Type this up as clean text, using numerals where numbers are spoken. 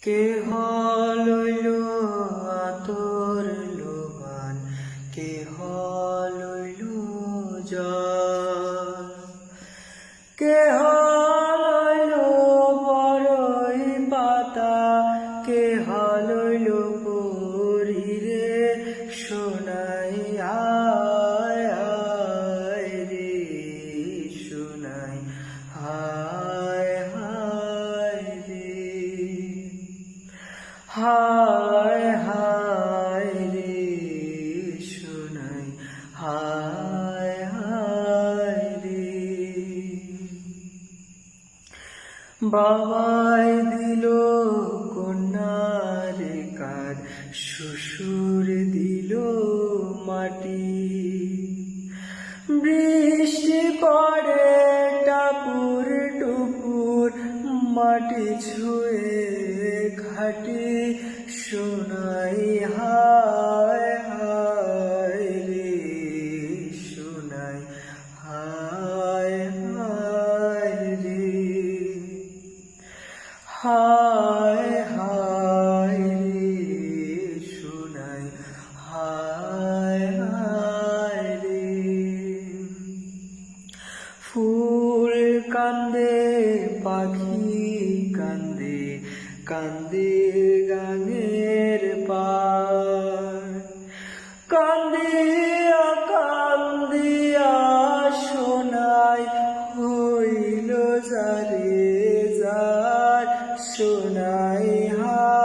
কে হইল আতর লোবান, কে হইল জল, কে হইল বড়ই পাতা, কে হইল পরিরে সোনাই আয় আয় রে সোনাই হায় হায় রে হায় হায় রে সোনাই হায় হায় রে। বাবাই দিল কন্যার কাঁধ, শ্বশুর দিল মাটি, বৃষ্টি পড়ে টাপুর টুপুর, মাটি ছুঁয়ে ঘাটি সোনাই হায় হায় রে সোনাই হায় হায় রে হায় হায় রে সোনাই হায় হায় রে। ফুল কান্দে পাখি কান্দে, কান্দে গানের পার, কান্দিয়া কান্দিয়া সোনাই হইল যারে যার সোনাই হায়